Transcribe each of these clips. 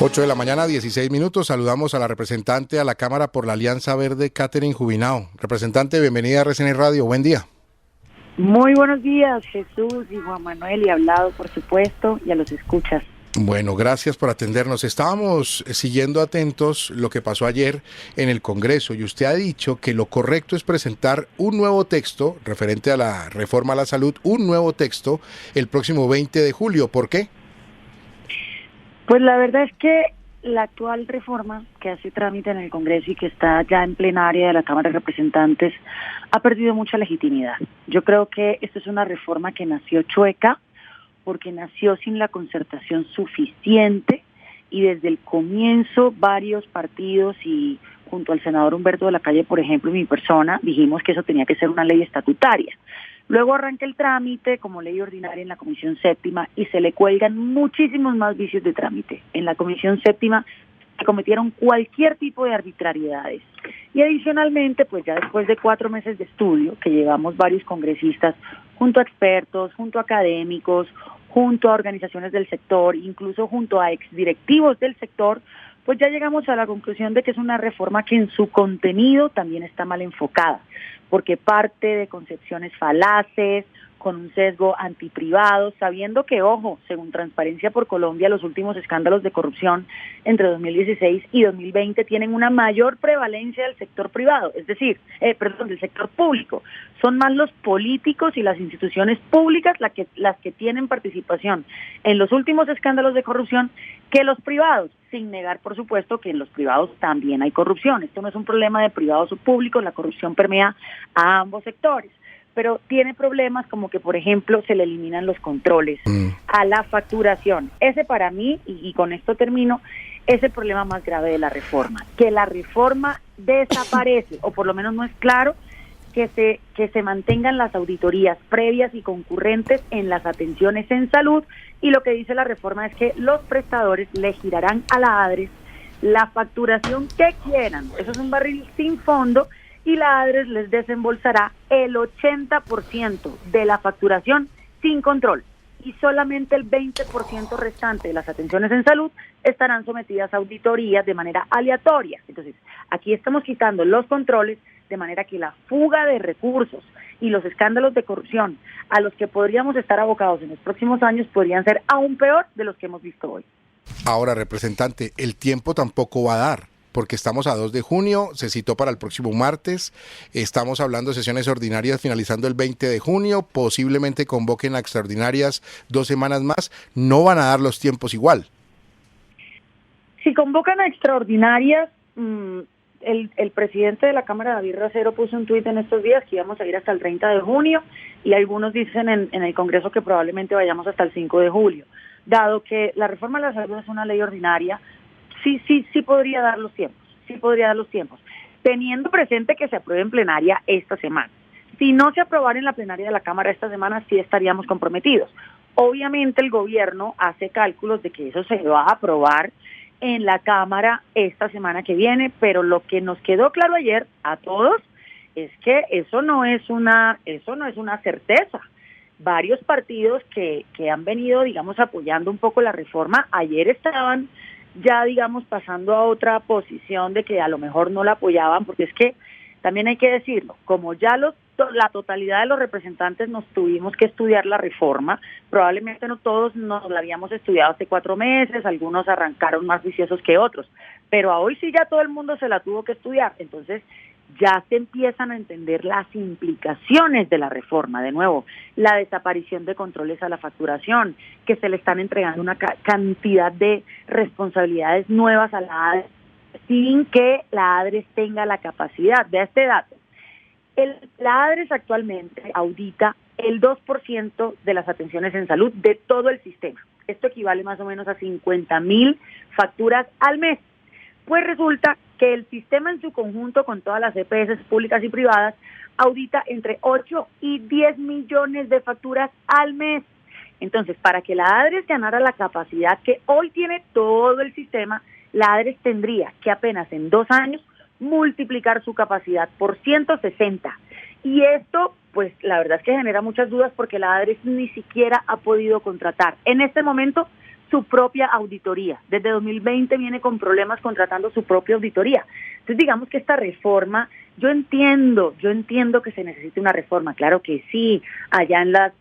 8 de la mañana, 16 minutos. Saludamos a la representante a la Cámara por la Alianza Verde, Catherine Jubinao. Representante, bienvenida a RCN Radio. Buen día. Muy buenos días, Jesús y Juan Manuel, y Hablado, por supuesto, y a los escuchas. Bueno, gracias por atendernos. Estábamos siguiendo atentos lo que pasó ayer en el Congreso y usted ha dicho que lo correcto es presentar un nuevo texto referente a la reforma a la salud, un nuevo texto el próximo 20 de julio. ¿Por qué? Pues la verdad es que la actual reforma que hace trámite en el Congreso y que está ya en plenaria de la Cámara de Representantes ha perdido mucha legitimidad. Yo creo que esta es una reforma que nació chueca porque nació sin la concertación suficiente y desde el comienzo varios partidos y junto al senador Humberto de la Calle, por ejemplo, y mi persona, dijimos que eso tenía que ser una ley estatutaria. Luego arranca el trámite como ley ordinaria en la Comisión Séptima y se le cuelgan muchísimos más vicios de trámite. En la Comisión Séptima se cometieron cualquier tipo de arbitrariedades. Y adicionalmente, pues ya después de 4 meses de estudio, que llevamos varios congresistas, junto a expertos, junto a académicos, junto a organizaciones del sector, incluso junto a exdirectivos del sector, pues ya llegamos a la conclusión de que es una reforma que en su contenido también está mal enfocada, porque parte de concepciones falaces, con un sesgo antiprivado, sabiendo que, ojo, según Transparencia por Colombia, los últimos escándalos de corrupción entre 2016 y 2020 tienen una mayor prevalencia del sector privado, es decir, del sector público. Son más los políticos y las instituciones públicas las que tienen participación en los últimos escándalos de corrupción que los privados, sin negar, por supuesto, que en los privados también hay corrupción. Esto no es un problema de privados o públicos, la corrupción permea a ambos sectores. Pero tiene problemas como que, por ejemplo, se le eliminan los controles a la facturación. Ese para mí, y con esto termino, es el problema más grave de la reforma, que la reforma desaparece, o por lo menos no es claro que se mantengan las auditorías previas y concurrentes en las atenciones en salud, y lo que dice la reforma es que los prestadores le girarán a la ADRES la facturación que quieran. Eso es un barril sin fondo, y la ADRES les desembolsará el 80% de la facturación sin control y solamente el 20% restante de las atenciones en salud estarán sometidas a auditorías de manera aleatoria. Entonces, aquí estamos quitando los controles de manera que la fuga de recursos y los escándalos de corrupción a los que podríamos estar abocados en los próximos años podrían ser aún peor de los que hemos visto hoy. Ahora, representante, el tiempo tampoco va a dar, porque estamos a 2 de junio, se citó para el próximo martes, estamos hablando de sesiones ordinarias finalizando el 20 de junio, posiblemente convoquen a extraordinarias 2 semanas más, no van a dar los tiempos igual. Si convocan a extraordinarias, el presidente de la Cámara, David Racero, puso un tuit en estos días que íbamos a ir hasta el 30 de junio y algunos dicen en el Congreso que probablemente vayamos hasta el 5 de julio. Dado que la reforma de la salud es una ley ordinaria, sí podría dar los tiempos, teniendo presente que se apruebe en plenaria esta semana. Si no se aprobara en la plenaria de la Cámara esta semana, sí estaríamos comprometidos. Obviamente el gobierno hace cálculos de que eso se va a aprobar en la Cámara esta semana que viene, pero lo que nos quedó claro ayer a todos es que eso no es una certeza. Varios partidos que han venido, apoyando un poco la reforma, ayer estaban ya, pasando a otra posición de que a lo mejor no la apoyaban, porque es que también hay que decirlo, como ya la totalidad de los representantes nos tuvimos que estudiar la reforma, probablemente no todos nos la habíamos estudiado hace 4 meses, algunos arrancaron más viciosos que otros, pero a hoy sí ya todo el mundo se la tuvo que estudiar, entonces ya se empiezan a entender las implicaciones de la reforma. De nuevo, la desaparición de controles a la facturación, que se le están entregando una cantidad de responsabilidades nuevas a la ADRES sin que la ADRES tenga la capacidad. Vea este dato. La ADRES actualmente audita el 2% de las atenciones en salud de todo el sistema. Esto equivale más o menos a 50,000 facturas al mes. Pues resulta que el sistema en su conjunto, con todas las EPS públicas y privadas, audita entre 8 y 10 millones de facturas al mes. Entonces, para que la ADRES ganara la capacidad que hoy tiene todo el sistema, la ADRES tendría que apenas en 2 años multiplicar su capacidad por 160. Y esto, pues la verdad es que genera muchas dudas porque la ADRES ni siquiera ha podido contratar en este momento su propia auditoría. Desde 2020 viene con problemas contratando su propia auditoría. Entonces digamos que esta reforma, yo entiendo que se necesita una reforma, claro que sí, allá en las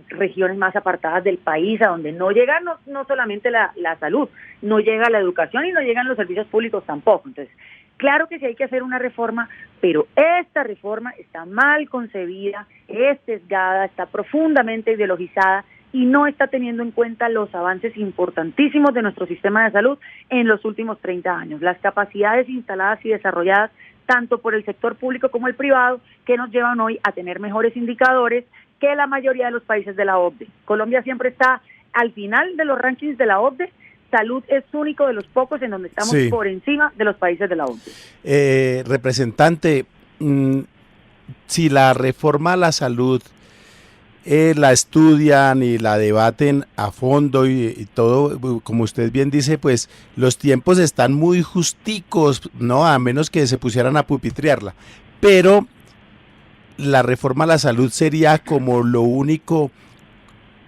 regiones más apartadas del país, a donde no llega no solamente la salud, no llega la educación y no llegan los servicios públicos tampoco. Entonces, claro que sí hay que hacer una reforma, pero esta reforma está mal concebida, es sesgada, está profundamente ideologizada y no está teniendo en cuenta los avances importantísimos de nuestro sistema de salud en los últimos 30 años, las capacidades instaladas y desarrolladas tanto por el sector público como el privado, que nos llevan hoy a tener mejores indicadores que la mayoría de los países de la OCDE. Colombia siempre está al final de los rankings de la OCDE. Salud es único de los pocos en donde estamos por encima de los países de la OCDE. Representante, si la reforma a la salud la estudian y la debaten a fondo y todo, como usted bien dice, pues los tiempos están muy justicos, ¿no? A menos que se pusieran a pupitrearla. Pero la reforma a la salud sería como lo único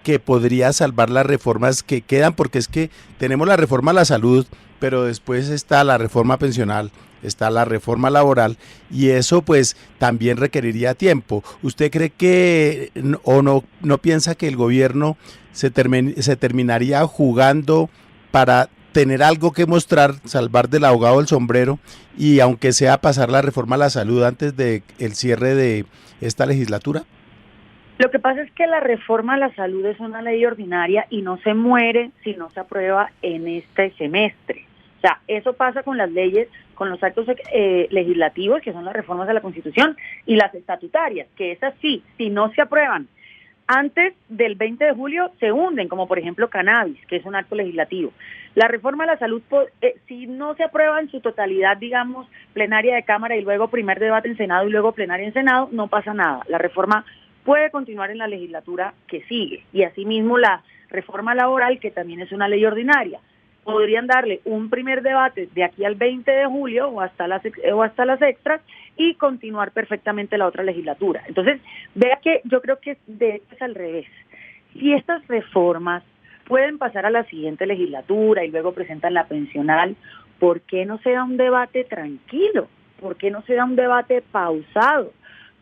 que podría salvar las reformas que quedan, porque es que tenemos la reforma a la salud, pero después está la reforma pensional, está la reforma laboral, y eso pues también requeriría tiempo. ¿Usted cree que o no piensa que el gobierno se terminaría jugando para tener algo que mostrar, salvar del ahogado el sombrero, y aunque sea pasar la reforma a la salud antes de el cierre de esta legislatura? Lo que pasa es que la reforma a la salud es una ley ordinaria y no se muere si no se aprueba en este semestre. O sea, eso pasa con las leyes, con los actos legislativos, que son las reformas de la Constitución, y las estatutarias, que esas sí, si no se aprueban antes del 20 de julio, se hunden, como por ejemplo cannabis, que es un acto legislativo. La reforma a la salud, si no se aprueba en su totalidad, digamos, plenaria de Cámara y luego primer debate en Senado y luego plenaria en Senado, no pasa nada. La reforma puede continuar en la legislatura que sigue, y asimismo la reforma laboral, que también es una ley ordinaria. Podrían darle un primer debate de aquí al 20 de julio o hasta las extras y continuar perfectamente la otra legislatura. Entonces, vea que yo creo que de hecho es al revés. Si estas reformas pueden pasar a la siguiente legislatura y luego presentan la pensional, ¿por qué no se da un debate tranquilo? ¿Por qué no se da un debate pausado?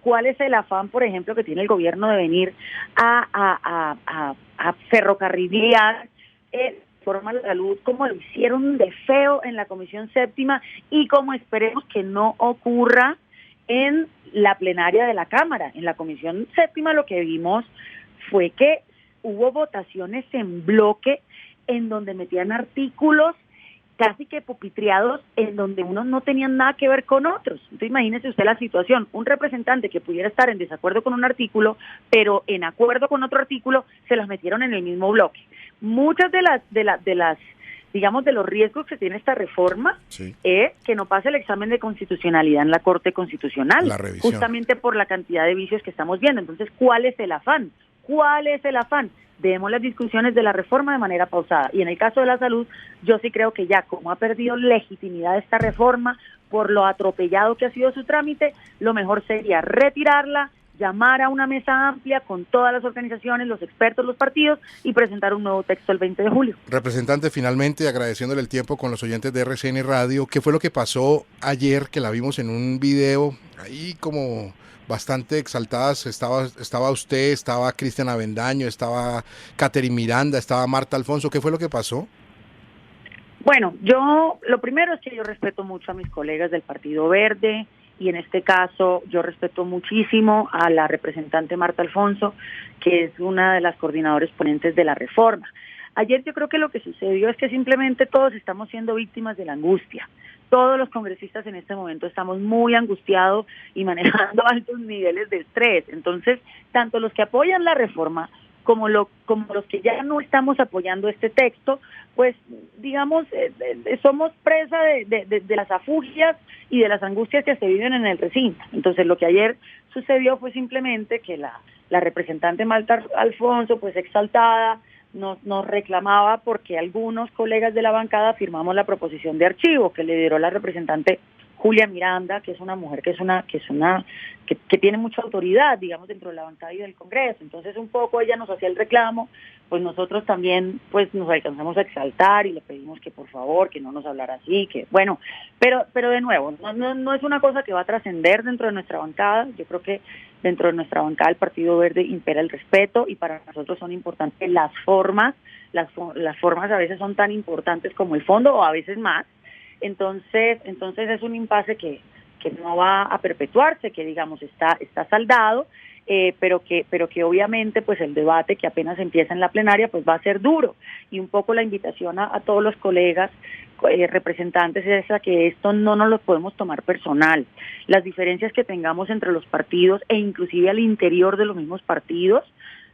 ¿Cuál es el afán, por ejemplo, que tiene el gobierno de venir a ferrocarrilear reforma de la salud, como lo hicieron de feo en la Comisión Séptima y como esperemos que no ocurra en la plenaria de la Cámara? En la Comisión Séptima lo que vimos fue que hubo votaciones en bloque en donde metían artículos casi que pupitriados en donde unos no tenían nada que ver con otros. Entonces imagínese usted la situación, un representante que pudiera estar en desacuerdo con un artículo, pero en acuerdo con otro artículo, se las metieron en el mismo bloque. Muchas de las digamos, de los riesgos que tiene esta reforma es que no pase el examen de constitucionalidad en la Corte Constitucional, justamente por la cantidad de vicios que estamos viendo. Entonces, ¿cuál es el afán? ¿Cuál es el afán? Demos las discusiones de la reforma de manera pausada. Y en el caso de la salud, yo sí creo que ya como ha perdido legitimidad esta reforma por lo atropellado que ha sido su trámite, lo mejor sería retirarla, llamar a una mesa amplia con todas las organizaciones, los expertos, los partidos y presentar un nuevo texto el 20 de julio. Representante, finalmente agradeciéndole el tiempo con los oyentes de RCN Radio, ¿qué fue lo que pasó ayer que la vimos en un video ahí como bastante exaltadas? Estaba usted, estaba Cristian Avendaño, estaba Catherine Miranda, estaba Marta Alfonso. ¿Qué fue lo que pasó? Bueno, lo primero es que yo respeto mucho a mis colegas del Partido Verde y en este caso yo respeto muchísimo a la representante Marta Alfonso, que es una de las coordinadoras ponentes de la reforma. Ayer yo creo que lo que sucedió es que simplemente todos estamos siendo víctimas de la angustia. Todos los congresistas en este momento estamos muy angustiados y manejando altos niveles de estrés. Entonces, tanto los que apoyan la reforma como los que ya no estamos apoyando este texto, pues digamos, somos presa de las afugias y de las angustias que se viven en el recinto. Entonces, lo que ayer sucedió fue simplemente que la representante Marta Alfonso, pues exaltada, nos reclamaba porque algunos colegas de la bancada firmamos la proposición de archivo que lideró la representante Julia Miranda, que es una mujer que tiene mucha autoridad, digamos, dentro de la bancada y del Congreso. Entonces, un poco ella nos hacía el reclamo, pues nosotros también pues nos alcanzamos a exaltar y le pedimos que por favor, que no nos hablara así, que bueno, pero de nuevo, no es una cosa que va a trascender dentro de nuestra bancada. Yo creo que dentro de nuestra bancada el Partido Verde impera el respeto y para nosotros son importantes las formas. Las formas a veces son tan importantes como el fondo o a veces más. Entonces es un impasse que no va a perpetuarse, que digamos está saldado, pero que obviamente pues el debate que apenas empieza en la plenaria pues va a ser duro. Y un poco la invitación a todos los colegas representantes es a que esto no nos lo podemos tomar personal. Las diferencias que tengamos entre los partidos e inclusive al interior de los mismos partidos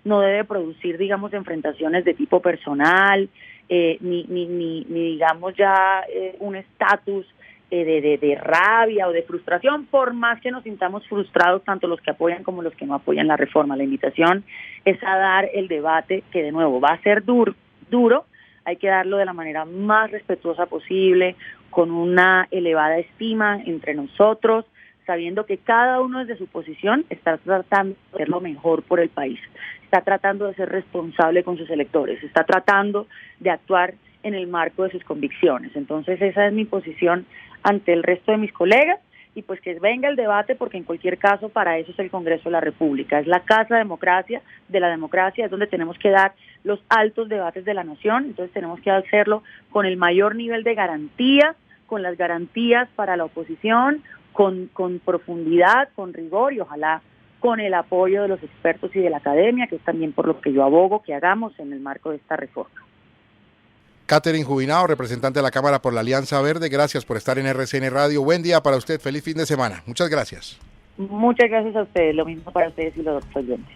no debe producir, digamos, enfrentaciones de tipo personal, ni digamos ya un estatus de rabia o de frustración, por más que nos sintamos frustrados tanto los que apoyan como los que no apoyan la reforma. La invitación es a dar el debate, que de nuevo va a ser duro, hay que darlo de la manera más respetuosa posible, con una elevada estima entre nosotros, sabiendo que cada uno desde su posición está tratando de hacer lo mejor por el país, está tratando de ser responsable con sus electores, está tratando de actuar en el marco de sus convicciones. Entonces esa es mi posición ante el resto de mis colegas y pues que venga el debate, porque en cualquier caso para eso es el Congreso de la República, es la casa de la democracia, es donde tenemos que dar los altos debates de la nación. Entonces tenemos que hacerlo con el mayor nivel de garantía, con las garantías para la oposición, con profundidad, con rigor y ojalá con el apoyo de los expertos y de la academia, que es también por lo que yo abogo que hagamos en el marco de esta reforma. Catherine Jubinao, representante de la Cámara por la Alianza Verde, gracias por estar en RCN Radio. Buen día para usted, feliz fin de semana. Muchas gracias. Muchas gracias a ustedes, lo mismo para ustedes y los oyentes.